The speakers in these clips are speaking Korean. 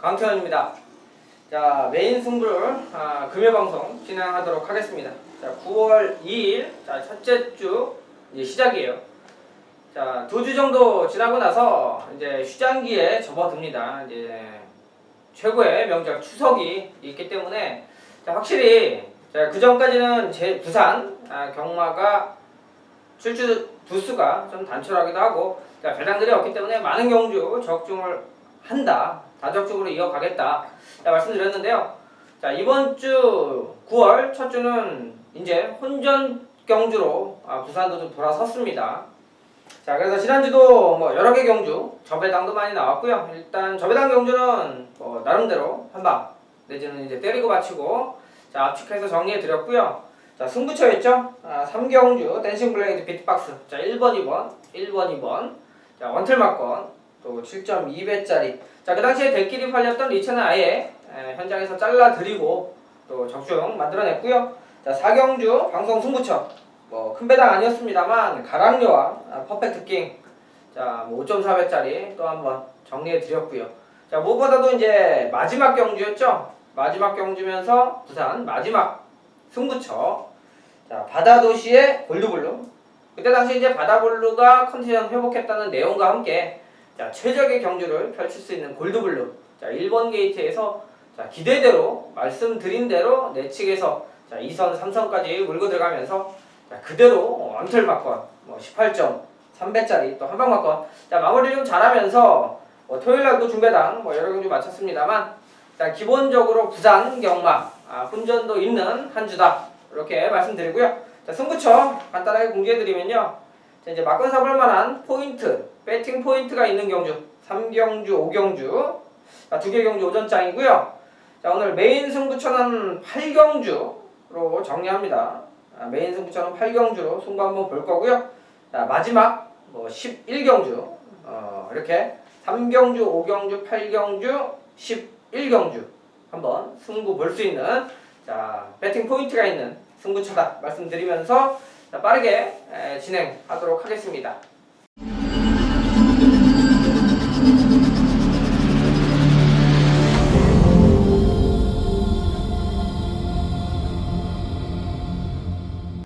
강태현입니다. 자, 메인 승부를 금요방송 진행하도록 하겠습니다. 자, 9월 2일 첫째 주 이제 시작이에요. 자, 2주 정도 지나고 나서 이제 휴장기에 접어듭니다. 이제 최고의 명절 추석이 있기 때문에 확실히 그 전까지는 제 부산 경마가 출주 부수가 좀 단촐하기도 하고 배당들이 없기 때문에 많은 경주 적중을 한다. 다적중으로 이어가겠다. 말씀드렸는데요. 자, 이번 주 9월 첫 주는 이제 혼전 경주로 부산도 좀 돌아섰습니다. 자, 그래서 지난주도 뭐 여러 개 경주, 저배당도 많이 나왔고요. 일단 저배당 경주는 뭐 나름대로 한방 내지는 이제 때리고 맞추고 압축해서 정리해 드렸고요. 자, 승부처였죠. 3경주 댄싱 블레이드 비트박스. 자, 1번, 2번. 자, 원틀막건 또 7.2배짜리. 자, 그 당시에 대끼리 팔렸던 리체는 아예 현장에서 잘라드리고 또 적중 만들어냈고요. 자, 4경주 방송 승부처. 뭐 큰 배당 아니었습니다만 가랑여왕 퍼펙트 킹. 자, 뭐 5.4배짜리 또 한번 정리해 드렸고요. 자, 무엇보다도 이제 마지막 경주였죠. 마지막 경주면서 부산 마지막 승부처. 자, 바다도시의 골드블루. 그때 당시 이제 바다블루가 컨디션 회복했다는 내용과 함께 최적의 경주를 펼칠 수 있는 골드블루. 자, 1번 게이트에서 기대대로 말씀드린 대로 내측에서 2선, 3선까지 물고 들어가면서 그대로 원틀막건 뭐 18.3배짜리 또 한방막건 마무리를 좀 잘하면서 토요일날도 중배당 여러 경주 마쳤습니다만 기본적으로 부산 경마 혼전도 있는 한 주다 이렇게 말씀드리고요. 승부처 간단하게 공개해드리면요. 이제 막건 사볼 만한 포인트, 배팅 포인트가 있는 경주 3경주, 5경주 2개 경주 오전장이고요. 자, 오늘 메인 승부처는 8경주로 정리합니다. 메인 승부처는 8경주로 승부 한번 볼 거고요. 자, 마지막 11경주 이렇게 3경주, 5경주, 8경주, 11경주 한번 승부 볼 수 있는 배팅 포인트가 있는 승부처다 말씀드리면서 빠르게 진행하도록 하겠습니다.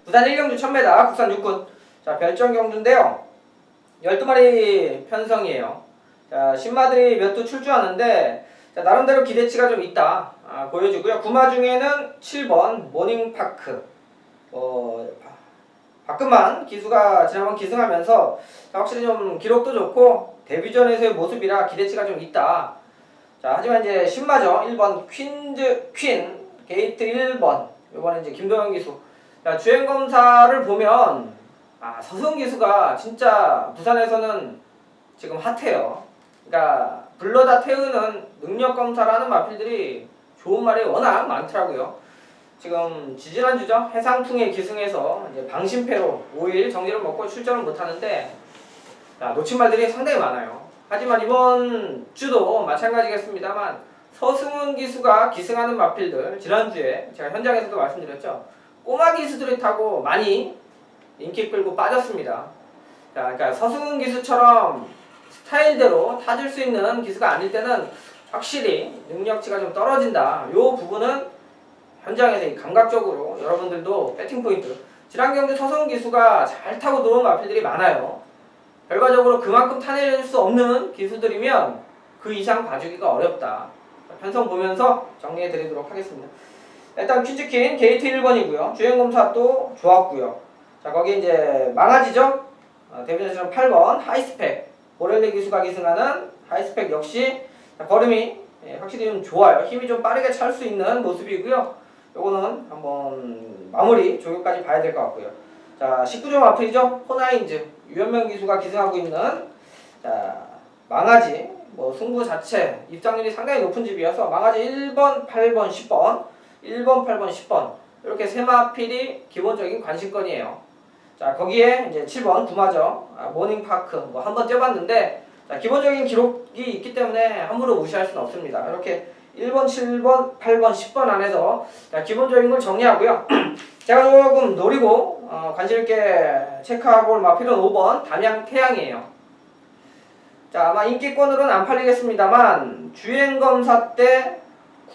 부산 1경주 1000m 국산 6군 별정 경주인데요. 12마리 편성이에요. 자, 신마들이 몇 두 출주하는데 나름대로 기대치가 좀 있다 보여주고요. 구마 중에는 7번 모닝파크 박근만 기수가 지난번 기승하면서 확실히 좀 기록도 좋고 데뷔전에서의 모습이라 기대치가 좀 있다. 자, 하지만 이제 신마죠. 1번 퀸 게이트 1번 요번에 이제 김도영 기수. 자, 주행검사를 보면 서승훈 기수가 진짜 부산에서는 지금 핫해요. 그러니까 불러다 태우는 능력검사라는 마필들이 좋은 말이 워낙 많더라고요. 지금 지지난주죠. 해상풍에 기승해서 이제 방심패로 5일 정지를 먹고 출전을 못하는데 놓친 말들이 상당히 많아요. 하지만 이번 주도 마찬가지겠습니다만 서승훈 기수가 기승하는 마필들 지난주에 제가 현장에서도 말씀드렸죠. 꼬마 기수들이 타고 많이 인기 끌고 빠졌습니다. 자, 그러니까 서승훈 기수처럼 스타일대로 타줄 수 있는 기수가 아닐 때는 확실히 능력치가 좀 떨어진다. 이 부분은 현장에서 감각적으로 여러분들도 배팅 포인트. 지난 경주 서승훈 기수가 잘 타고 들어온 마필들이 많아요. 결과적으로 그만큼 타낼 수 없는 기수들이면 그 이상 봐주기가 어렵다. 편성 보면서 정리해 드리도록 하겠습니다. 일단 퀸즈퀸 게이트 1번이고요. 주행검사 또 좋았고요. 자, 거기 이제 망아지죠. 데뷔전처럼 8번 하이스펙 보렐리 기수가 기승하는 하이스펙 역시 걸음이 확실히 좀 좋아요. 힘이 좀 빠르게 찰 수 있는 모습이고요. 요거는 한번 마무리 조교까지 봐야 될 것 같고요. 자, 19점 앞이죠. 호나인즈 유현명 기수가 기승하고 있는 망아지 승부 자체 입장률이 상당히 높은 집이어서 망아지 1번, 8번, 10번 1번, 8번, 10번 이렇게 세 마필이 기본적인 관심권이에요. 자, 거기에 이제 7번 구마죠. 모닝파크 한번 뛰어봤는데 기본적인 기록이 있기 때문에 함부로 무시할 수는 없습니다. 이렇게 1번, 7번, 8번, 10번 안에서 기본적인 걸 정리하고요. 제가 조금 노리고 관심있게 체크하고 볼 마필은 5번 담양 태양이에요. 자, 아마 인기권으로는 안 팔리겠습니다만 주행검사 때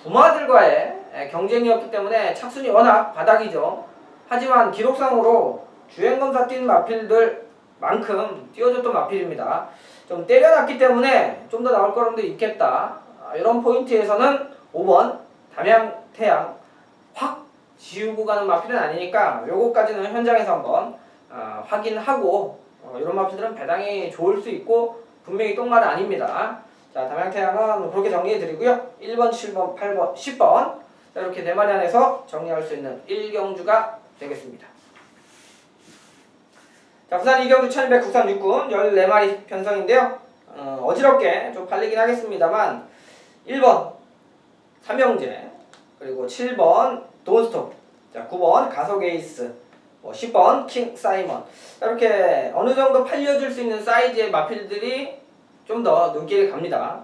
구마들과의 경쟁이었기 때문에 착순이 워낙 바닥이죠. 하지만 기록상으로 주행검사 뛴 마필들만큼 띄워줬던 마필입니다. 좀 때려놨기 때문에 좀 더 나올 거람도 있겠다. 이런 포인트에서는 5번 담양태양 확 지우고 가는 마필은 아니니까 요거까지는 현장에서 한번 확인하고 이런 마필들은 배당이 좋을 수 있고 분명히 똥말은 아닙니다. 자, 담양태양은 그렇게 정리해드리고요. 1번, 7번, 8번, 10번 이렇게 4마리 안에서 정리할 수 있는 1경주가 되겠습니다. 자, 부산 2경주 1200 국산 육군 14마리 편성인데요. 어지럽게 좀 팔리긴 하겠습니다만 1번 삼형제, 그리고 7번 돈스톱, 자 9번 가속에이스, 10번 킹 사이먼 이렇게 어느 정도 팔려줄 수 있는 사이즈의 마필들이 좀 더 눈길이 갑니다.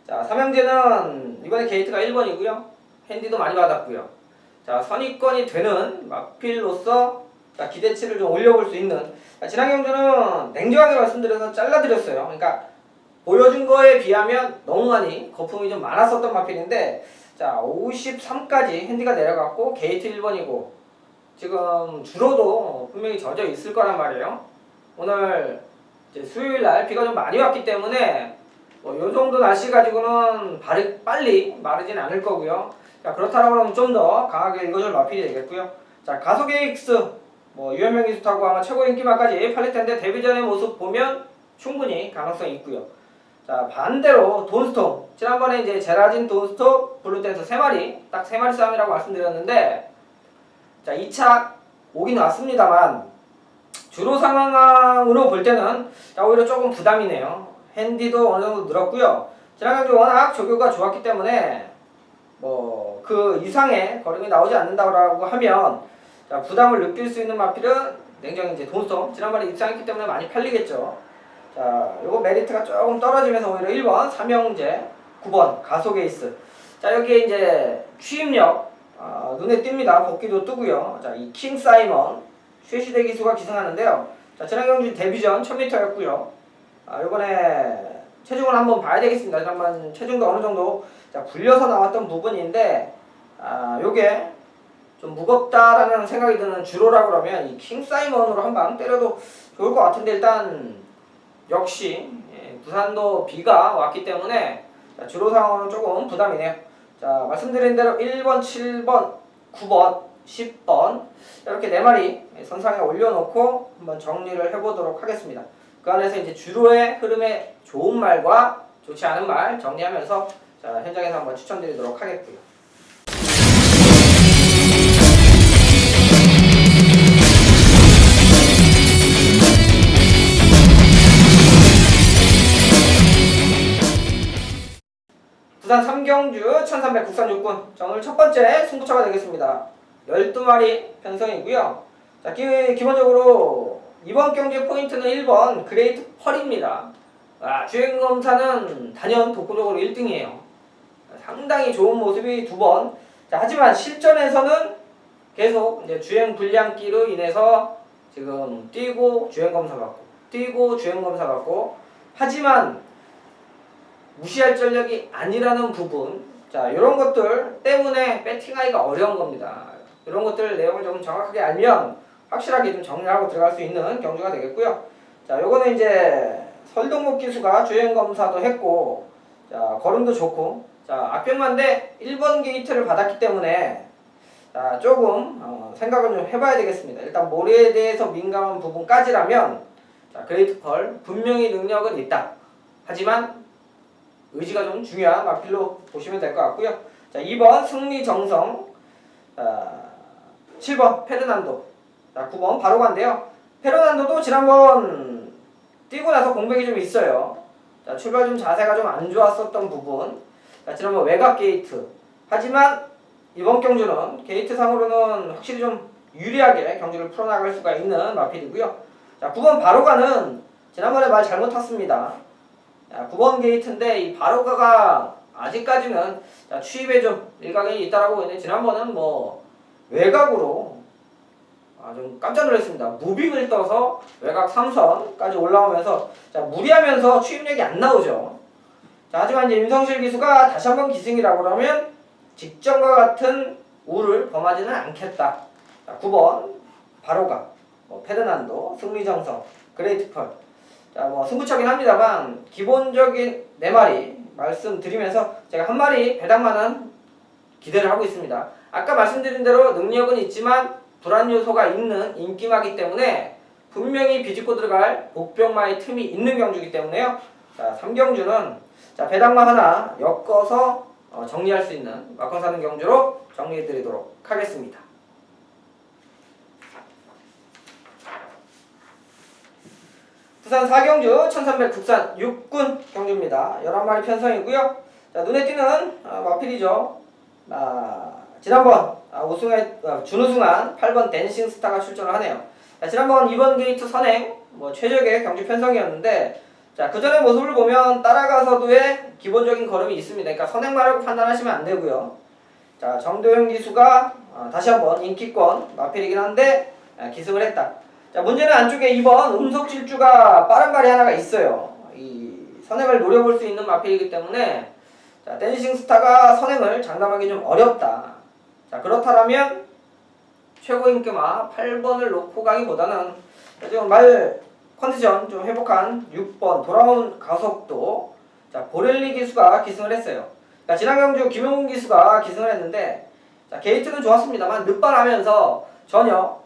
자, 삼형제는 이번에 게이트가 1번이고요. 핸디도 많이 받았고요. 자, 선입권이 되는 마필로서 기대치를 좀 올려볼 수 있는, 지난 경주는 냉정하게 말씀드려서 잘라드렸어요. 그러니까 보여준 거에 비하면 너무 많이 거품이 좀 많았었던 마필인데, 자 53까지 핸디가 내려갔고 게이트 1번이고 지금 주로도 분명히 젖어 있을 거란 말이에요. 오늘 이제 수요일날 비가 좀 많이 왔기 때문에 요 정도 날씨 가지고는 빨리 마르진 않을 거고요. 자, 그렇다고 하면 좀 더 강하게 읽어줄 마필이 되겠고요. 자, 가속에이스 유현명 기수타고 아마 최고 인기만까지 팔릴 텐데 데뷔전의 모습 보면 충분히 가능성이 있고요. 자, 반대로 돈스톰, 지난번에 이제 제라진 돈스톰 블루댄서 3마리 딱 3마리 싸움이라고 말씀드렸는데, 자 2차 오긴 왔습니다만 주로 상황으로 볼 때는 오히려 조금 부담이네요. 핸디도 어느 정도 늘었고요. 지난 경기 워낙 조교가 좋았기 때문에 그 이상의 걸음이 나오지 않는다고 하면, 자, 부담을 느낄 수 있는 마필은 냉정히 이제 돈스톰 지난번에 입상했기 때문에 많이 팔리겠죠. 자, 요거 메리트가 조금 떨어지면서 오히려 1번 삼형제, 9번 가속에이스. 자, 여기에 이제 취입력 눈에 띕니다. 복귀도 뜨고요. 자, 이 킹 사이먼 최시대 기수가 기승하는데요. 자, 지난 경주 데뷔전 1000m였고요. 요번에 체중을 한번 봐야 되겠습니다. 지난번 체중도 어느 정도 굴려서 나왔던 부분인데, 요게 좀 무겁다라는 생각이 드는 주로라 그러면 이 킹 사이먼으로 한 방 때려도 좋을 것 같은데, 일단 역시 부산도 비가 왔기 때문에 주로 상황은 조금 부담이네요. 자, 말씀드린 대로 1번, 7번, 9번, 10번 이렇게 4마리 선상에 올려놓고 한번 정리를 해보도록 하겠습니다. 그 안에서 이제 주로의 흐름에 좋은 말과 좋지 않은 말 정리하면서 현장에서 한번 추천드리도록 하겠고요. 부산 3경주 1300 국산 육군. 자, 오늘 첫 번째 승부처가 되겠습니다. 12마리 편성이고요. 자, 기본적으로 이번 경기의 포인트는 1번 그레이트 펄입니다. 주행검사는 단연 독보적으로 1등이에요. 상당히 좋은 모습이 2번. 자, 하지만 실전에서는 계속 이제 주행 불량기로 인해서 지금 뛰고 주행검사 받고 뛰고 주행검사 받고, 하지만 무시할 전력이 아니라는 부분, 자 이런 것들 때문에 배팅하기가 어려운 겁니다. 이런 것들 내용을 좀 정확하게 알면 확실하게 좀 정리하고 들어갈 수 있는 경주가 되겠고요. 자, 요거는 이제 설동목 기수가 주행 검사도 했고, 자 걸음도 좋고, 자 악병만대 1번 게이트를 받았기 때문에 자 조금 생각을 좀 해봐야 되겠습니다. 일단 모래에 대해서 민감한 부분까지라면 자 그레이트 펄 분명히 능력은 있다. 하지만 의지가 좀 중요한 마필로 보시면 될 것 같고요. 자, 2번 승리정성, 7번 페르난도, 자, 9번 바로간데요. 페르난도도 지난번 뛰고 나서 공백이 좀 있어요. 자, 출발 좀 자세가 좀 안 좋았었던 부분. 자, 지난번 외곽 게이트. 하지만 이번 경주는 게이트 상으로는 확실히 좀 유리하게 경주를 풀어나갈 수가 있는 마필이고요. 자, 9번 바로가는 지난번에 말 잘못 탔습니다. 9번 게이트인데 이 바로가가 아직까지는 취입에 좀 일각이 있다라고 했는데, 지난번은 외곽으로 좀 깜짝 놀랐습니다. 무빙을 떠서 외곽 3선까지 올라오면서 자, 무리하면서 추임력이 안 나오죠. 자, 하지만 이제 윤성실 기수가 다시 한번 기승이라고 그러면 직전과 같은 우를 범하지는 않겠다. 자, 9번 바로가 페르난도, 승리정성, 그레이트펄. 자, 승부처긴 합니다만 기본적인 4마리 말씀드리면서 제가 한 마리 배당만은 기대를 하고 있습니다. 아까 말씀드린 대로 능력은 있지만 불안 요소가 있는 인기마기 때문에 분명히 비집고 들어갈 복병마의 틈이 있는 경주이기 때문에요. 자, 3경주는 자, 배당마 하나 엮어서 정리할 수 있는 막건 사는 경주로 정리해 드리도록 하겠습니다. 부산 4경주 1300 국산 6군 경주입니다. 11마리 편성이고요. 자, 눈에 띄는 마필이죠. 지난번 준우승한 8번 댄싱 스타가 출전을 하네요. 자, 지난번 2번 게이트 선행 최적의 경주 편성이었는데 자, 그 전의 모습을 보면 따라가서도의 기본적인 걸음이 있습니다. 그러니까 선행마라고 판단하시면 안 되고요. 자, 정도영 기수가 다시 한번 인기권 마필이긴 한데 기승을 했다. 자, 문제는 안쪽에 2번 음속질주가 빠른 발이 하나가 있어요. 이 선행을 노려볼 수 있는 마필이기 때문에 자, 댄싱 스타가 선행을 장담하기 좀 어렵다. 자, 그렇다면 최고 인기마 8번을 놓고 가기보다는 지금 말 컨디션 좀 회복한 6번 돌아온 가속도. 자, 보렐리 기수가 기승을 했어요. 자, 지난 경주 김용훈 기수가 기승을 했는데 자, 게이트는 좋았습니다만 늦발하면서 전혀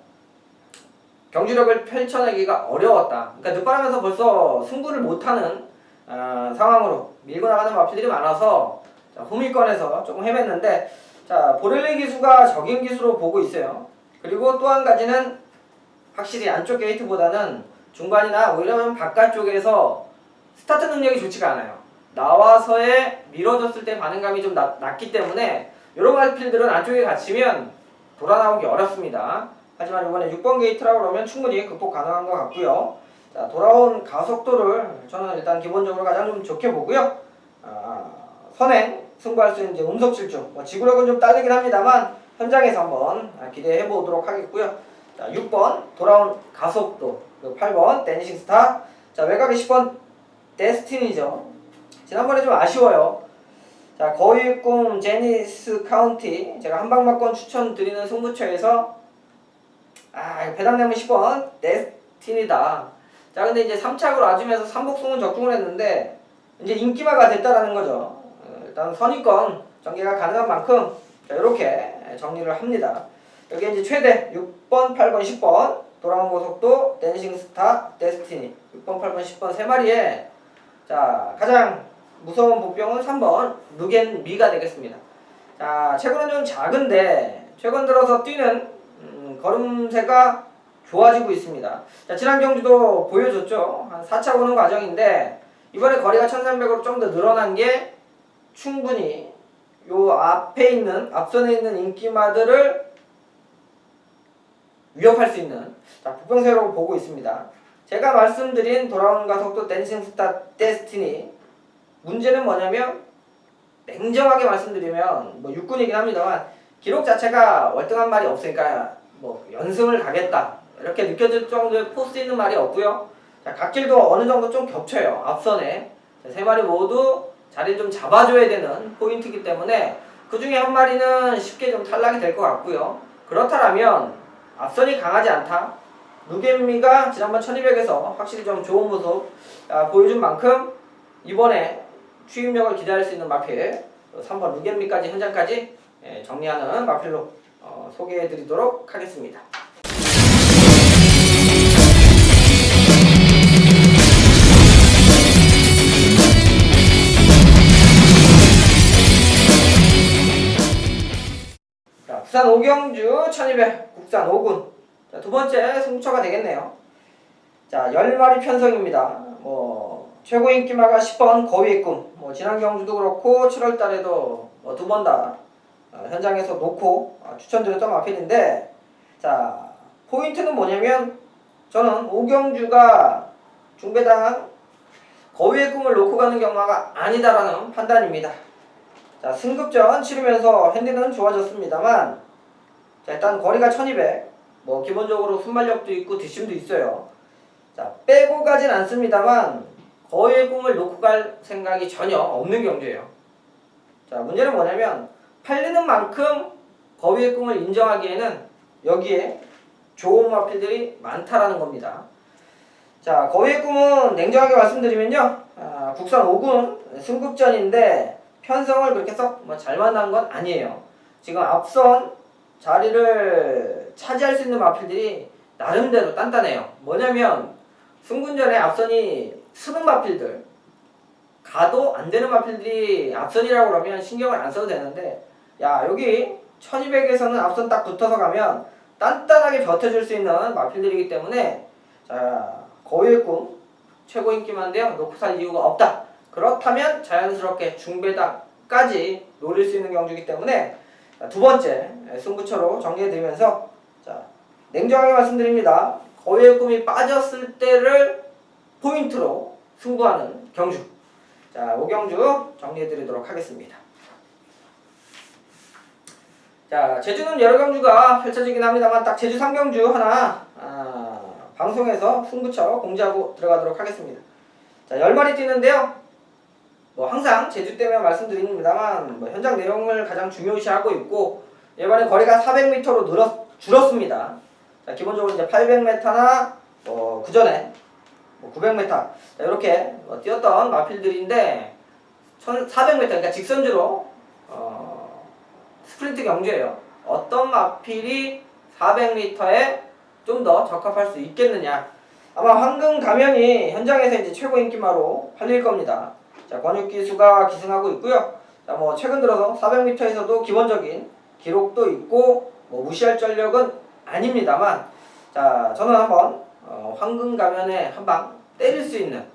경주력을 펼쳐내기가 어려웠다. 그러니까 늦발하면서 벌써 승부를 못하는 상황으로 밀고 나가는 마필들이 많아서 자, 후미권에서 조금 헤맸는데 자, 보렐리 기수가 적인 기수로 보고 있어요. 그리고 또 한 가지는 확실히 안쪽 게이트보다는 중반이나 오히려 바깥쪽에서 스타트 능력이 좋지가 않아요. 나와서의 밀어줬을 때 반응감이 좀 낮기 때문에 이런 마필들은 안쪽에 갇히면 돌아 나오기 어렵습니다. 하지만 이번에 6번 게이트라고 그러면 충분히 극복 가능한 것 같고요. 자, 돌아온 가속도를 저는 일단 기본적으로 가장 좀 좋게 보고요. 선행 승부할 수 있는 이제 음속질주 지구력은 좀 딸리긴 합니다만 현장에서 한번 기대해 보도록 하겠고요. 자, 6번 돌아온 가속도, 8번 댄싱 스타, 자, 외곽에 10번 데스티니죠. 지난번에 좀 아쉬워요. 자, 거위의 꿈 제니스 카운티 제가 한방막권 추천드리는 승부처에서 배당되면 10번 데스티니다. 자, 근데 이제 3착으로 아주면서 3복승은 적중을 했는데 이제 인기마가 됐다라는 거죠. 일단 선의권 전개가 가능한 만큼 자, 이렇게 정리를 합니다. 여기 이제 최대 6번, 8번, 10번 돌아온 고속도, 댄싱 스타, 데스티니 6번, 8번, 10번 3마리에 자, 가장 무서운 복병은 3번 누겐미가 되겠습니다. 자, 최근은 좀 작은데 최근 들어서 뛰는 걸음새가 좋아지고 있습니다. 자, 지난 경주도 보여줬죠. 한 4차 오는 과정인데 이번에 거리가 1300으로 좀 더 늘어난 게 충분히 요 앞에 있는 앞선에 있는 인기마들을 위협할 수 있는 자, 복병세로 보고 있습니다. 제가 말씀드린 돌아오는 가속도 댄싱 스타 데스티니 문제는 뭐냐면 냉정하게 말씀드리면 6군이긴 합니다만 기록 자체가 월등한 말이 없으니까 연승을 가겠다 이렇게 느껴질 정도의 포스 있는 말이 없고요. 자, 갓길도 어느 정도 좀 겹쳐요. 앞선에 자, 3마리 모두 자리를 좀 잡아줘야 되는 포인트이기 때문에 그 중에 한 마리는 쉽게 좀 탈락이 될 것 같고요. 그렇다면 앞선이 강하지 않다. 누겐미가 지난번 1200에서 확실히 좀 좋은 모습 보여준 만큼 이번에 추임력을 기대할 수 있는 마필 3번 누겐미까지 현장까지 정리하는 마필로 소개해드리도록 하겠습니다. 자, 부산 5경주 1200 국산 5군 자, 두 번째 승부처가 되겠네요. 자, 10마리 편성입니다. 최고 인기마가 10번 거위의 꿈 지난 경주도 그렇고 7월달에도 두 번 다 현장에서 놓고 추천드렸던 마필인데 자, 포인트는 뭐냐면 저는 5경주가 중배당 거위의 꿈을 놓고 가는 경마가 아니다라는 판단입니다. 자, 승급전 치르면서 핸디는 좋아졌습니다만 자, 일단 거리가 1200 뭐 기본적으로 순발력도 있고 뒷심도 있어요. 자, 빼고 가진 않습니다만 거위의 꿈을 놓고 갈 생각이 전혀 없는 경주예요. 자, 문제는 뭐냐면 팔리는 만큼 거위의 꿈을 인정하기에는 여기에 좋은 마필들이 많다라는 겁니다. 자, 거위의 꿈은 냉정하게 말씀드리면요, 국산 5군 승급전인데 편성을 그렇게 썩 잘 만난 건 아니에요. 지금 앞선 자리를 차지할 수 있는 마필들이 나름대로 단단해요. 뭐냐면 승군전에 앞선이 수능 마필들, 가도 안 되는 마필들이 앞선이라고 그러면 신경을 안 써도 되는데, 야, 여기 1200에서는 앞선 딱 붙어서 가면 단단하게 버텨줄 수 있는 마필들이기 때문에, 자, 거위의 꿈 최고 인기만데요, 놓고 살 이유가 없다. 그렇다면 자연스럽게 중배당까지 노릴 수 있는 경주이기 때문에, 자, 두 번째 승부처로 정리해드리면서, 자, 냉정하게 말씀드립니다. 거위의 꿈이 빠졌을 때를 포인트로 승부하는 경주. 자, 5경주 정리해드리도록 하겠습니다. 자, 제주는 여러 경주가 펼쳐지긴 합니다만 딱 제주 3경주 하나 방송에서 승부처 공지하고 들어가도록 하겠습니다. 자, 10마리 뛰는데요. 뭐 항상 제주 때문에 말씀드립니다만 뭐 현장 내용을 가장 중요시하고 있고, 이번에 거리가 400m로 줄었습니다. 자, 기본적으로 이제 800m나 그 전에 900m 자, 이렇게 뛰었던 마필들인데 1400m, 그러니까 직선주로 스프린트 경주예요. 어떤 마필이 400m에 좀 더 적합할 수 있겠느냐. 아마 황금 가면이 현장에서 이제 최고 인기마로 팔릴 겁니다. 자, 권육기수가 기승하고 있고요. 자, 뭐 최근 들어서 400m에서도 기본적인 기록도 있고 뭐 무시할 전력은 아닙니다만, 자, 저는 한번 황금 가면에 한방 때릴 수 있는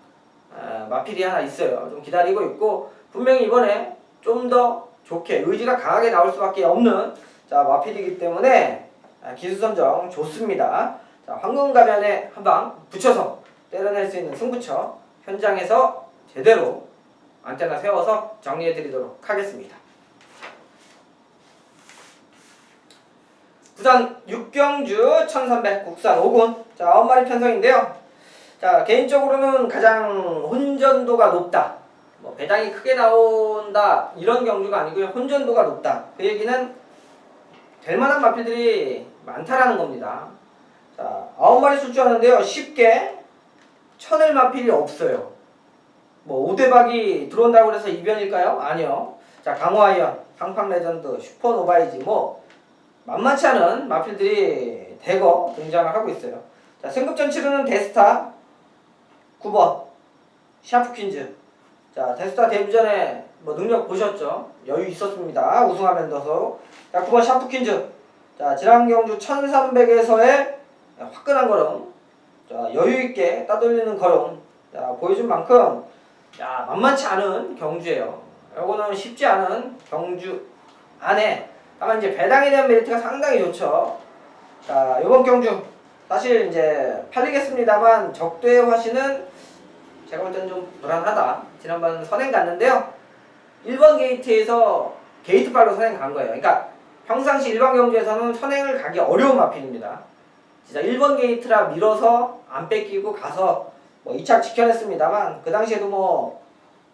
마필이 하나 있어요. 좀 기다리고 있고, 분명히 이번에 좀 더 좋게 의지가 강하게 나올 수밖에 없는, 자, 마필이기 때문에 기수 선정 좋습니다. 자, 황금 가면에 한방 붙여서 때려낼 수 있는 승부처 현장에서 제대로 안테나 세워서 정리해 드리도록 하겠습니다. 부산 6경주 1300 국산 5군. 자, 9마리 편성인데요. 자, 개인적으로는 가장 혼전도가 높다, 뭐 배당이 크게 나온다 이런 경주가 아니고요, 혼전도가 높다. 그 얘기는 될 만한 마필들이 많다라는 겁니다. 자, 9마리 출주하는데요, 쉽게 쳐낼 마필이 없어요. 뭐 오대박이 들어온다고 해서 이변일까요? 아니요. 자, 강화이언, 팡팡레전드, 슈퍼노바이지, 뭐 만만치 않은 마필들이 대거 등장을 하고 있어요. 자, 승급전 치르는 데스타 9번 샤프퀸즈. 자, 데스타 데뷔 전에 뭐 능력 보셨죠? 여유 있었습니다. 우승하면 넣어서. 자, 9번 샤프퀸즈. 자, 지난경주 1300에서의 화끈한 걸음. 자, 여유있게 따돌리는 걸음. 자, 보여준 만큼, 야, 만만치 않은 경주예요. 요거는 쉽지 않은 경주 안에, 다만 이제 배당에 대한 메리트가 상당히 좋죠. 자, 요번 경주 사실 이제 팔리겠습니다만 적도의 화신은 제가 볼 때는 좀 불안하다. 지난번 선행 갔는데요, 1번 게이트에서 게이트발로 선행 간 거예요. 그러니까 평상시 일반 경주에서는 선행을 가기 어려운 마필입니다. 진짜 1번 게이트라 밀어서 안 뺏기고 가서 뭐 2착 지켜냈습니다만, 그 당시에도 뭐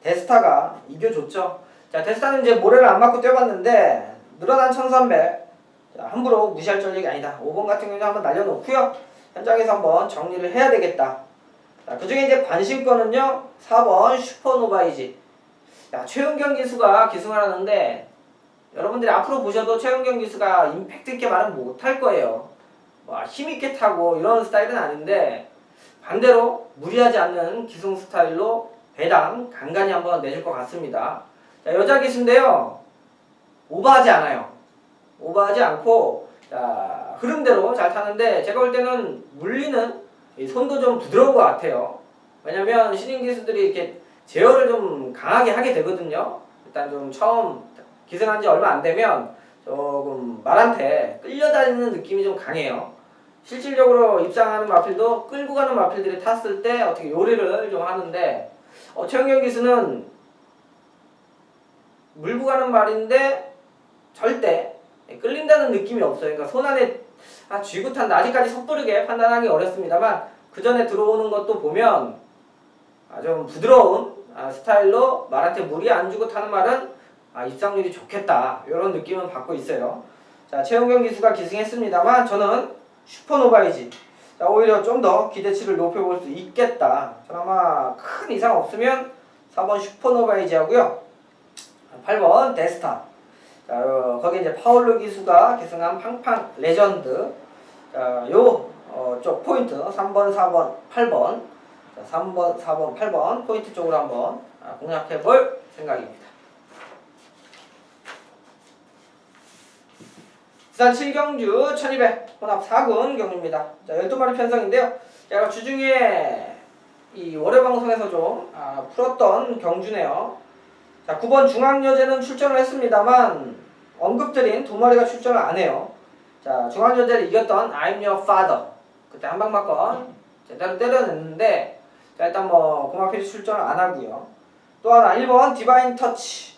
데스타가 이겨줬죠. 자, 데스타는 이제 모래를 안 맞고 뛰어봤는데 늘어난 1300, 자, 함부로 무시할 전력이 아니다. 5번 같은 경우는 한번 날려놓고요, 현장에서 한번 정리를 해야 되겠다. 자, 그 중에 이제 관심권은요, 4번 슈퍼노바이지. 야, 최은경 기수가 기승을 하는데, 여러분들이 앞으로 보셔도 최은경 기수가 임팩트 있게 말은 못할 거예요. 뭐 힘있게 타고 이런 스타일은 아닌데, 반대로 무리하지 않는 기승 스타일로 배당 간간히 한번 내줄 것 같습니다. 자, 여자 기수인데요, 오버하지 않아요. 오버하지 않고, 자, 흐름대로 잘 타는데, 제가 볼 때는 물리는 손도 좀 부드러운 것 같아요. 왜냐면 신인 기수들이 이렇게 제어를 좀 강하게 하게 되거든요. 일단 좀 처음 기승한 지 얼마 안 되면 조금 말한테 끌려다니는 느낌이 좀 강해요. 실질적으로 입상하는 마필도 끌고 가는 마필들이 탔을 때 어떻게 요리를 좀 하는데, 최은경 기수는 물고 가는 말인데 절대 끌린다는 느낌이 없어요. 그러니까 손 안에 쥐구탄다. 아직까지 섣부르게 판단하기 어렵습니다만 그 전에 들어오는 것도 보면 좀 부드러운 스타일로 말한테 무리 안 주고 타는 말은 입상률이 좋겠다. 이런 느낌은 받고 있어요. 자, 최은경 기수가 기승했습니다만 저는 슈퍼노바이지. 자, 오히려 좀 더 기대치를 높여볼 수 있겠다. 저는 아마 큰 이상 없으면 4번 슈퍼노바이지 하고요. 8번 데스타. 자, 거기 이제 파울루 기수가 계승한 팡팡 레전드. 자, 쪽 포인트 3번, 4번, 8번. 자, 3번, 4번, 8번 포인트 쪽으로 한번 공략해 볼 생각입니다. 부산 7경주 1200 혼합 4군 경주입니다. 자, 12마리 편성인데요. 제가 주중에 이 월요 방송에서 좀 풀었던 경주네요. 자, 9번 중앙여제는 출전을 했습니다만 언급드린 2마리가 출전을 안 해요. 자, 중앙여제를 이겼던 I'm Your Father. 그때 한방 맞건 제대로 때려냈는데 자, 일단 뭐 고마필이 출전을 안 하고요. 또 하나 1번 디바인 터치.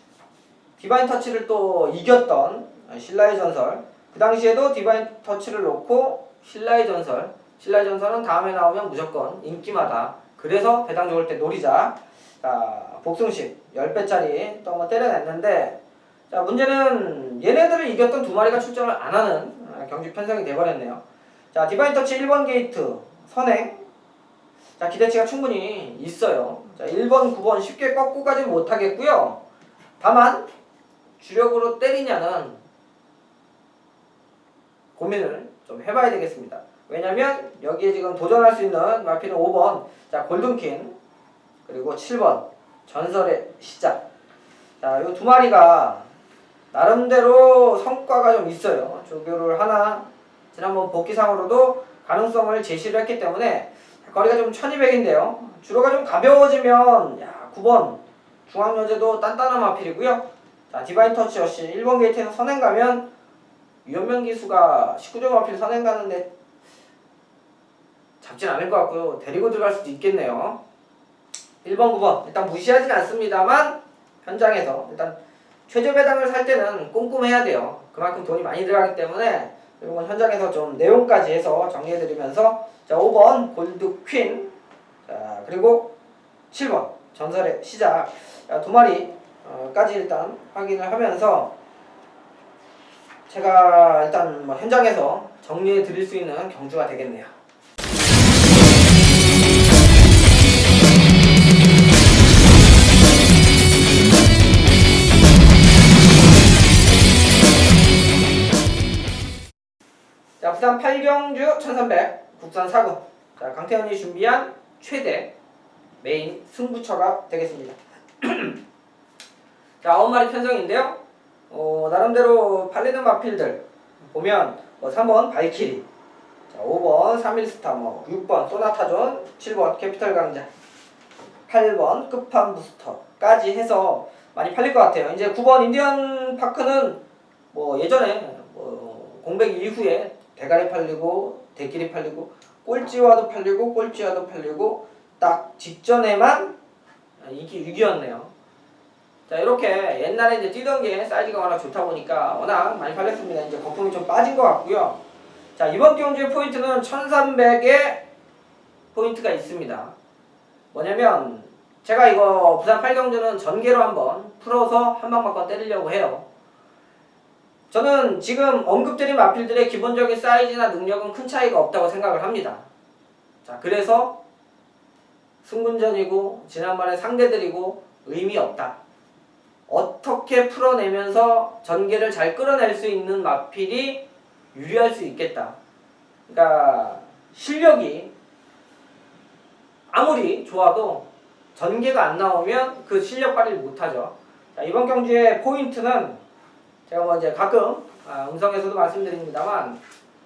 디바인 터치를 또 이겼던 신라의 전설. 그 당시에도 디바인 터치를 놓고 신라의 전설. 신라의 전설은 다음에 나오면 무조건 인기마다. 그래서 배당 좋을 때 노리자. 자, 복승식 10배짜리 또 한번 때려냈는데 자, 문제는 얘네들을 이겼던 2마리가 출전을 안 하는 경주 편성이 돼버렸네요. 자, 디바인 터치 1번 게이트 선행. 자, 기대치가 충분히 있어요. 자, 1번, 9번 쉽게 꺾고 가지 못하겠고요. 다만 주력으로 때리냐는 고민을 좀 해봐야 되겠습니다. 왜냐면 여기에 지금 도전할 수 있는 마피는 5번 자, 골든킨 그리고 7번 전설의 시작. 자, 요 2마리가 나름대로 성과가 좀 있어요. 조교를 하나 지난번 복귀상으로도 가능성을 제시를 했기 때문에 거리가 좀 1200인데요. 주로가 좀 가벼워지면 9번 중앙여제도 단단한 마필이고요. 자, 디바인 터치 역시 1번 게이트에서 선행 가면 유현명 기수가 19점 마필 선행 가는데 잡진 않을 것 같고요. 데리고 들어갈 수도 있겠네요. 1번, 9번 일단 무시하진 않습니다만 현장에서 일단 최저 배당을 살 때는 꼼꼼해야 돼요. 그만큼 돈이 많이 들어가기 때문에 이런 건 현장에서 좀 내용까지 해서 정리해드리면서 자, 5번 골드 퀸 자, 그리고 7번 전설의 시작. 자, 2마리까지 일단 확인을 하면서 제가 일단 뭐 현장에서 정리해 드릴 수 있는 경주가 되겠네요. 자, 부산 8경주 1300 국산 4군. 자, 강태현이 준비한 최대 메인 승부처가 되겠습니다. 자, 9마리 편성인데요. 나름대로 팔리는 마필들 보면 3번 발키리, 자, 5번 3일스타, 6번 소나타존, 7번 캐피털 강자, 8번 끝판 부스터까지 해서 많이 팔릴 것 같아요. 이제 9번 인디언 파크는 예전에 공백 이후에 대가리 팔리고 대끼리 팔리고 꼴찌와도 팔리고 꼴찌와도 팔리고 딱 직전에만 인기 6위였네요. 자, 이렇게 옛날에 이제 뛰던 게 사이즈가 워낙 좋다 보니까 워낙 많이 팔렸습니다. 이제 거품이 좀 빠진 것 같고요. 자, 이번 경주의 포인트는 1300의 포인트가 있습니다. 뭐냐면 제가 이거 부산 8경주는 전개로 한번 풀어서 한방 맞고 때리려고 해요. 저는 지금 언급드린 마필들의 기본적인 사이즈나 능력은 큰 차이가 없다고 생각을 합니다. 자, 그래서 승군전이고 지난번에 상대들이고 의미 없다. 어떻게 풀어내면서 전개를 잘 끌어낼 수 있는 마필이 유리할 수 있겠다. 그러니까 실력이 아무리 좋아도 전개가 안 나오면 그 실력 발휘를 못하죠. 자, 이번 경주의 포인트는 제가 이제 가끔 음성에서도 말씀드립니다만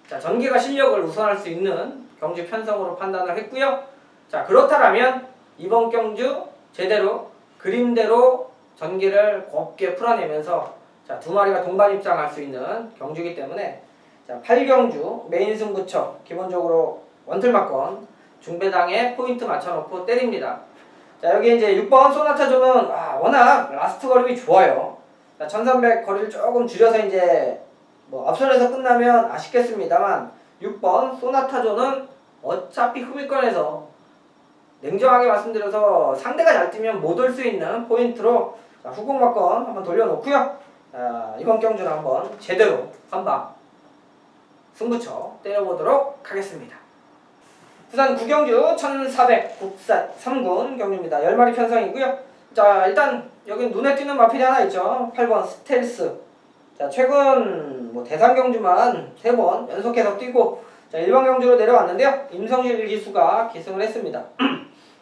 자, 전개가 실력을 우선할 수 있는 경주 편성으로 판단을 했고요. 자, 그렇다면 이번 경주 제대로 그림대로 전개를 곱게 풀어내면서 자, 2마리가 동반 입장할 수 있는 경주이기 때문에 자, 8경주 메인 승부처 기본적으로 원틀막건 중배당에 포인트 맞춰놓고 때립니다. 자, 여기 이제 6번 소나타존은 워낙 라스트 거림이 좋아요. 자, 1300 거리를 조금 줄여서 이제 앞선에서 끝나면 아쉽겠습니다만 6번 소나타조는 어차피 후미권에서 냉정하게 말씀드려서 상대가 잘 뛰면 못 올 수 있는 포인트로 후공막건 한번 돌려놓고요. 이번 경주는 한번 제대로 한방 승부처 때려보도록 하겠습니다. 부산 구경주 1400 국산 3군 경주입니다. 10마리 편성이고요. 자, 일단 여기 눈에 띄는 마필이 하나 있죠. 8번 스텔스. 자, 최근 대상 경주만 3번 연속해서 뛰고 자, 일반 경주로 내려왔는데요. 임성실 기수가 기승을 했습니다.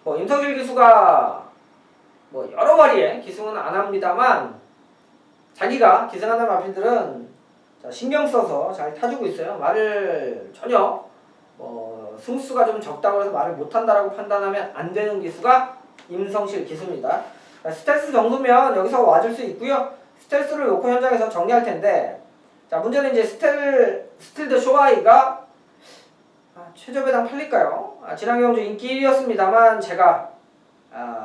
임성실 기수가 여러 마리의 기승은 안 합니다만 자기가 기승하는 마필들은 신경 써서 잘 타주고 있어요. 말을 전혀 승수가 좀 적다고 해서 말을 못한다라고 판단하면 안 되는 기수가 임성실 기수입니다. 스텔스 정도면 여기서 와줄 수 있고요. 스텔스를 놓고 현장에서 정리할 텐데 자, 문제는 이제 스틸드 쇼아이가 최저배당 팔릴까요? 지난 경주 인기 1위였습니다만 제가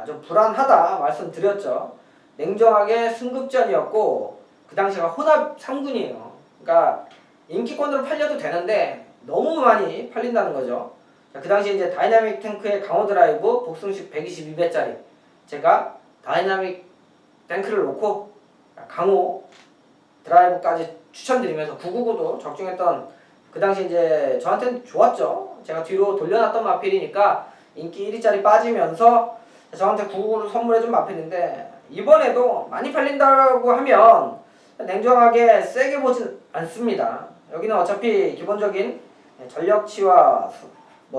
좀 불안하다 말씀드렸죠. 냉정하게 승급전이었고 그 당시가 혼합 3군이에요. 그러니까 인기권으로 팔려도 되는데 너무 많이 팔린다는 거죠. 자, 그 당시 이제 다이나믹 탱크의 강호 드라이브 복승식 122배짜리 제가 다이나믹 탱크를 놓고 강호 드라이브까지 추천드리면서 999도 적중했던 그 당시 이제 저한테는 좋았죠. 제가 뒤로 돌려놨던 마필이니까 인기 1위짜리 빠지면서 저한테 999를 선물해준 마필인데 이번에도 많이 팔린다고 하면 냉정하게 세게 보진 않습니다. 여기는 어차피 기본적인 전력치와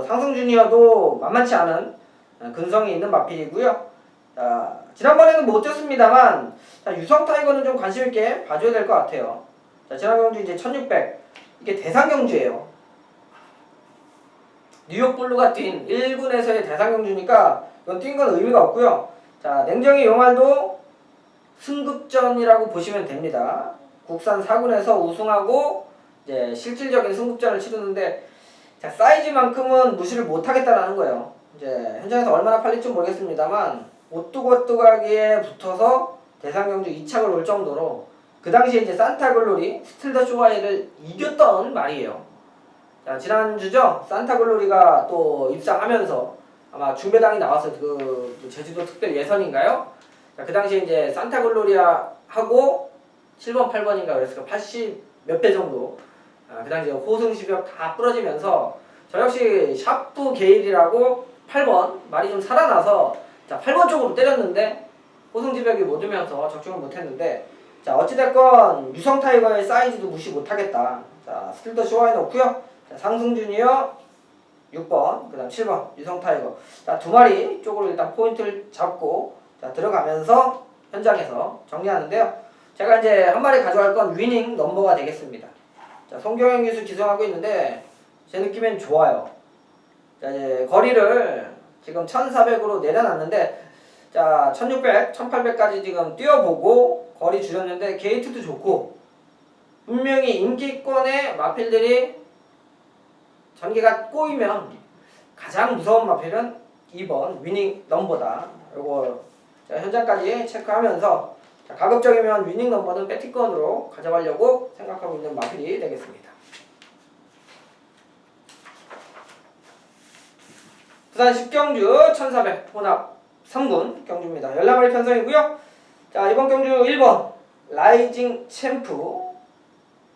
상승 주니어도 만만치 않은 근성이 있는 마필이고요. 지난번에는 못 뛰었습니다만 유성 타이거는 좀 관심 있게 봐줘야 될 것 같아요. 지난 경주 이제 1600 이게 대상 경주예요. 뉴욕 블루가 뛴 1군에서의 대상 경주니까 이건 뛴 건 의미가 없고요. 자, 냉정히 용알도 승급전이라고 보시면 됩니다. 국산 4군에서 우승하고 이제 실질적인 승급전을 치르는데 자, 사이즈만큼은 무시를 못하겠다라는 거예요. 이제 현장에서 얼마나 팔릴지 모르겠습니다만 오뚜거뚜하게 붙어서 대상 경주 2착을 올 정도로 그 당시에 이제 산타글로리 스틸더 쇼와이를 이겼던 말이에요. 자, 지난주죠. 산타글로리가 또 입상하면서 아마 중배당이 나와서 그 제주도 특별 예선인가요? 자, 그 당시에 이제 산타글로리아하고 7번, 8번인가 그랬을까 80 몇 배 정도 그 당시에 호승 시벽 다 부러지면서 저 역시 샤프 게일이라고 8번 말이 좀 살아나서 자, 8번 쪽으로 때렸는데 호승 지벽이 못 오면서 적중을 못했는데 자, 어찌됐건 유성 타이거의 사이즈도 무시 못하겠다. 자, 스틸더 쇼와이 넣고요. 자, 상승 주니어 6번, 그 다음 7번 유성 타이거. 자, 두 마리 쪽으로 일단 포인트를 잡고 자, 들어가면서 현장에서 정리하는데요. 제가 이제 한 마리 가져갈 건 위닝 넘버가 되겠습니다. 자, 송경현 기수 기승하고 있는데 제 느낌엔 좋아요. 자, 이제 거리를 지금 1400으로 내려놨는데 자, 1600, 1800까지 지금 뛰어보고 거리 줄였는데 게이트도 좋고 분명히 인기권의 마필들이 전개가 꼬이면 가장 무서운 마필은 2번 위닝 넘버다. 요거 현장까지 체크하면서 자, 가급적이면 위닝 넘버는 배티권으로 가져가려고 생각하고 있는 마필이 되겠습니다. 부산 10경주 1400 혼합 3군 경주입니다. 11마리 편성이고요. 자, 이번 경주 1번 라이징 챔프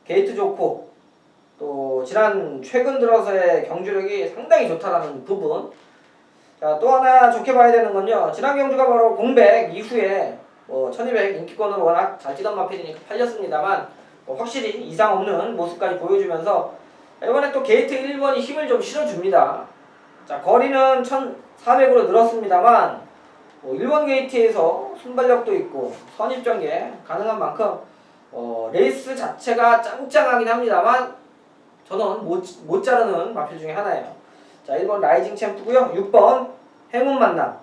게이트 좋고 또 최근 들어서의 경주력이 상당히 좋다라는 부분. 자, 또 하나 좋게 봐야 되는 건요. 지난 경주가 바로 공백 이후에 1200 인기권으로 워낙 잘 뛰던 마필이니까 팔렸습니다만 확실히 이상 없는 모습까지 보여주면서 이번에 또 게이트 1번이 힘을 좀 실어줍니다. 자, 거리는 1400으로 늘었습니다만 1번 게이트에서 순발력도 있고 선입전개 가능한 만큼 레이스 자체가 짱짱하긴 합니다만 저는 못 자르는 마필 중에 하나예요. 자, 1번 라이징 챔프고요. 6번 행운 만남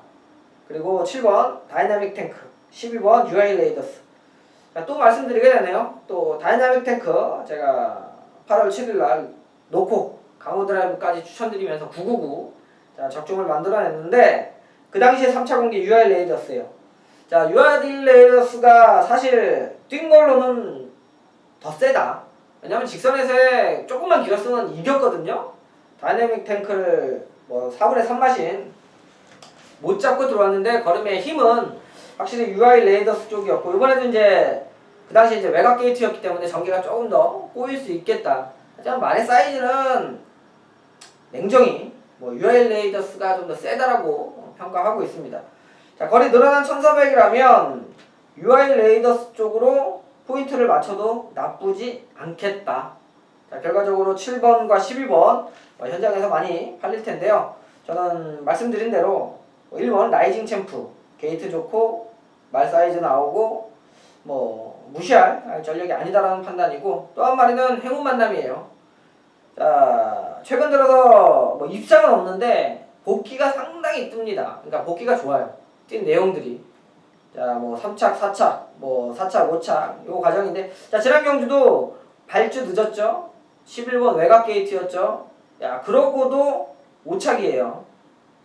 그리고 7번 다이나믹 탱크 12번 UI 레이더스. 자, 또 말씀드리게 되네요. 또 다이나믹 탱크 제가 8월 7일날 놓고 강호 드라이브까지 추천드리면서 999 자, 적중을 만들어냈는데 그 당시에 3차 공개 UI 레이더스예요. 자, UI 레이더스가 사실 뛴 걸로는 더 세다. 왜냐면 직선에서의 조금만 길었으면 이겼거든요. 다이내믹 탱크를 뭐 4분의 3 마신 못 잡고 들어왔는데 걸음의 힘은 확실히 UI 레이더스 쪽이었고, 이번에도 이제 그 당시 이제 외곽 게이트였기 때문에 전개가 조금 더 꼬일 수 있겠다. 하지만 말의 사이즈는 냉정히 뭐 UI 레이더스가 좀 더 세다라고 평가하고 있습니다. 자, 거리 늘어난 1400이라면 UI 레이더스 쪽으로 포인트를 맞춰도 나쁘지 않겠다. 자, 결과적으로 7번과 12번 현장에서 많이 팔릴 텐데요. 저는 말씀드린 대로 1번 라이징 챔프 게이트 좋고 말 사이즈 나오고 뭐 무시할 전력이 아니다라는 판단이고, 또 한 마리는 행운 만남이에요. 자, 최근 들어서 뭐 입상은 없는데 복귀가 상당히 뜹니다. 그러니까 복귀가 좋아요. 뛴 내용들이. 자, 뭐 3착, 4착, 뭐 4착, 5착 요 과정인데, 자, 지난 경주도 발주 늦었죠. 11번 외곽 게이트였죠. 야, 그러고도 5착이에요.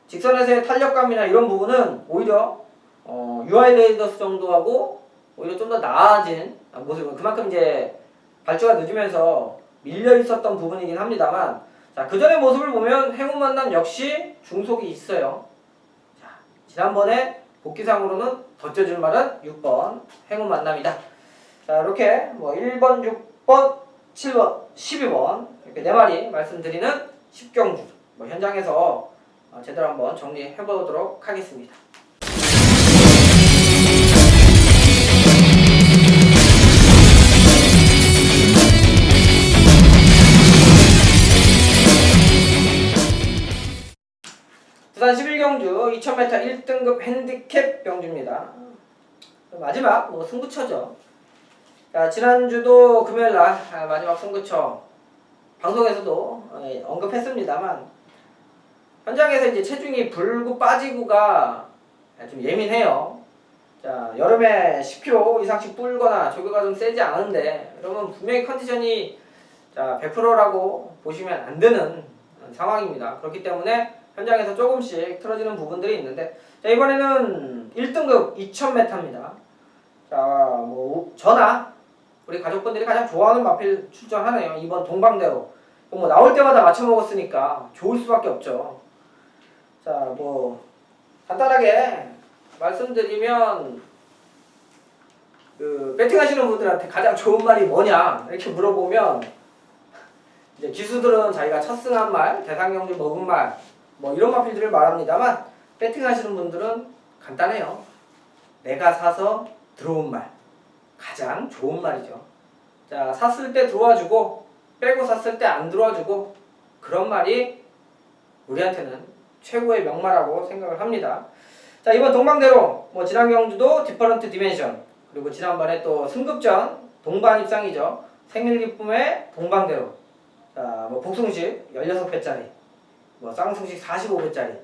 직선에서의 탄력감이나 이런 부분은 오히려 UI 레이더스 정도하고 오히려 좀 더 나아진 모습은, 그만큼 이제 발주가 늦으면서 밀려 있었던 부분이긴 합니다만, 자, 그 전의 모습을 보면 행운 만남 역시 중속이 있어요. 자, 지난번에 복귀상으로는 덧져줄 말은 6번 행운 만남이다. 자, 이렇게 뭐 1번, 6번, 7번, 12번 이렇게 4마리 말씀드리는 10경주 뭐 현장에서 제대로 한번 정리해 보도록 하겠습니다. 부산 11경주 2000m 1등급 핸디캡 경주입니다. 마지막 뭐 승부처죠. 자, 지난주도 금요일날 마지막 승부처 방송에서도 언급했습니다만, 현장에서 이제 체중이 불고 빠지고가 좀 예민해요. 자, 여름에 10kg 이상씩 불거나 조교가 좀 세지 않은데, 여러분 분명히 컨디션이 자 100%라고 보시면 안 되는 상황입니다. 그렇기 때문에 현장에서 조금씩 틀어지는 부분들이 있는데, 자, 이번에는 1등급 2000m입니다. 자, 뭐 저나 우리 가족분들이 가장 좋아하는 마필 출전하네요. 이번 동방대로. 뭐 나올 때마다 맞춰 먹었으니까 좋을 수밖에 없죠. 자, 뭐 간단하게 말씀드리면, 그 배팅하시는 분들한테 가장 좋은 말이 뭐냐 이렇게 물어보면, 이제 기수들은 자기가 첫 승한 말, 대상경주 먹은 말, 뭐 이런 마필들을 말합니다만, 배팅하시는 분들은 간단해요. 내가 사서 들어온 말, 가장 좋은 말이죠. 자, 샀을 때 들어와주고 빼고 샀을 때 안 들어와주고, 그런 말이 우리한테는 최고의 명말이라고 생각을 합니다. 자, 이번 동방대로 뭐 지난 경주도 디퍼런트 디멘션, 그리고 지난번에 또 승급전 동반 입상이죠. 생일기쁨의 동방대로. 자, 뭐 복숭식 16배짜리, 뭐 쌍숭식 45배짜리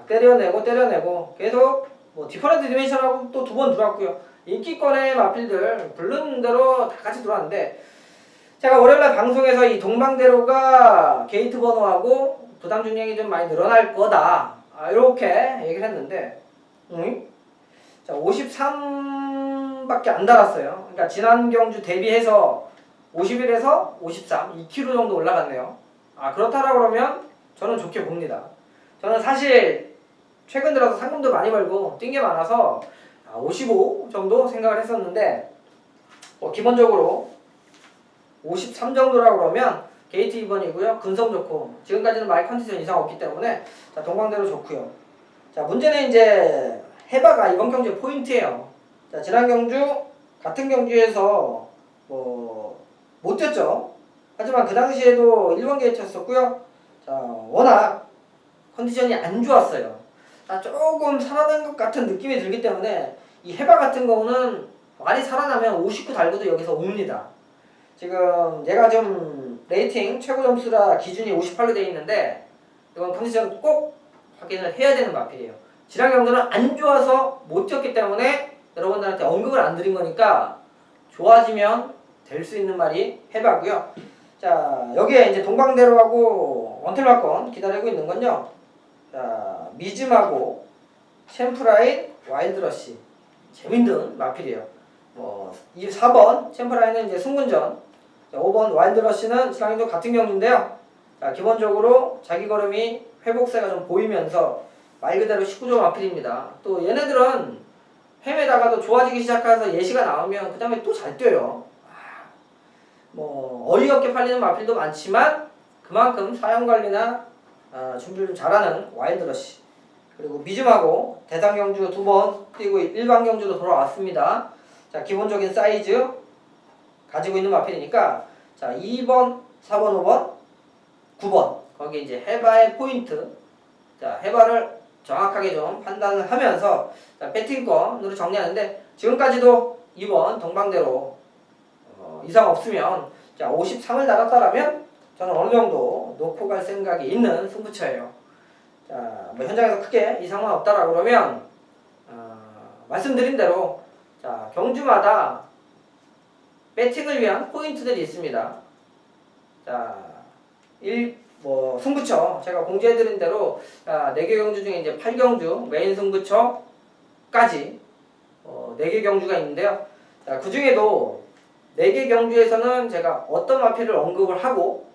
때려내고 계속 뭐 디퍼런트 디멘션하고 또 2번 들어왔고요. 인기권의 마필들 부르는 대로 다 같이 들어왔는데, 제가 월요일날 방송에서 이 동방대로가 게이트 번호하고 부담 중량이 좀 많이 늘어날 거다 이렇게 얘기를 했는데, 자, 53밖에 안 달았어요. 그러니까 지난 경주 대비해서 51에서 53, 2kg 정도 올라갔네요. 그렇다라 그러면 저는 좋게 봅니다. 저는 사실 최근 들어서 상금도 많이 벌고 뛴 게 많아서 55 정도 생각을 했었는데, 기본적으로 53 정도라고 그러면 게이트 2번이고요. 근성 좋고 지금까지는 마이 컨디션 이상 없기 때문에 자, 동방대로 좋고요. 자, 문제는 이제 해바가 이번 경주의 포인트예요. 자, 지난 경주 같은 경주에서 못 뛰었죠. 하지만 그 당시에도 1번 게이트였었고요. 자, 워낙 컨디션이 안 좋았어요. 자, 조금 살아난 것 같은 느낌이 들기 때문에 이 해바 같은 경우는 많이 살아나면 59 달고도 여기서 옵니다. 지금 얘가 좀 레이팅 최고 점수라 기준이 58로 되어 있는데, 이건 컨디션 꼭 확인을 해야 되는 마필이에요. 지난 경주는 안 좋아서 못 뛰었기 때문에 여러분들한테 언급을 안 드린 거니까, 좋아지면 될 수 있는 말이 해바고요. 자, 여기에 이제 동방대로하고 원텔마권 기다리고 있는 건요. 자, 미즘하고 챔프라인 와일드러시 재밌는 마필이에요. 이 4번 챔프라인은 이제 승문전 자, 5번 와일드러시는 지난주도 같은 경주인데요. 자, 기본적으로 자기 걸음이 회복세가 좀 보이면서 말 그대로 19점 마필입니다. 또 얘네들은 헤매다가도 좋아지기 시작해서 예시가 나오면 그 다음에 또 잘 뛰어요. 뭐 어이없게 팔리는 마필도 많지만 그만큼 사용관리나 준비를 좀 잘하는 와일드러시, 그리고 미즘하고 대상경주 2번 뛰고 일반경주도 돌아왔습니다. 자, 기본적인 사이즈 가지고 있는 마필이니까 자 2번, 4번, 5번, 9번 거기 이제 해바의 포인트, 자 해바를 정확하게 좀 판단을 하면서 자, 배팅권으로 정리하는데 지금까지도 2번 동방대로 이상 없으면 자 53을 달았다라면 저는 어느 정도 놓고 갈 생각이 있는 승부처예요. 자, 뭐 현장에서 크게 이상은 없다라 그러면 말씀드린 대로 자 경주마다 배팅을 위한 포인트들이 있습니다. 자, 승부처 제가 공지해드린 대로 4개 경주 중에 이제 8경주 메인 승부처까지 4개 경주가 있는데요. 자, 그 중에도 4개 경주에서는 제가 어떤 마필을 언급을 하고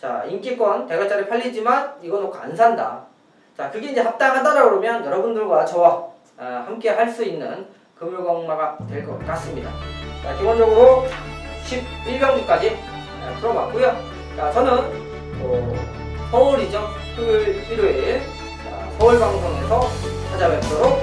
자 인기권 대가짜리 팔리지만 이거 놓고 안 산다. 자 그게 이제 합당하다라 그러면 여러분들과 저와 함께 할 수 있는 금요강마가 될 것 같습니다. 자 기본적으로 11경주까지 풀어봤고요. 자 저는 서울이죠. 토요일, 일요일 서울 방송에서 찾아뵙도록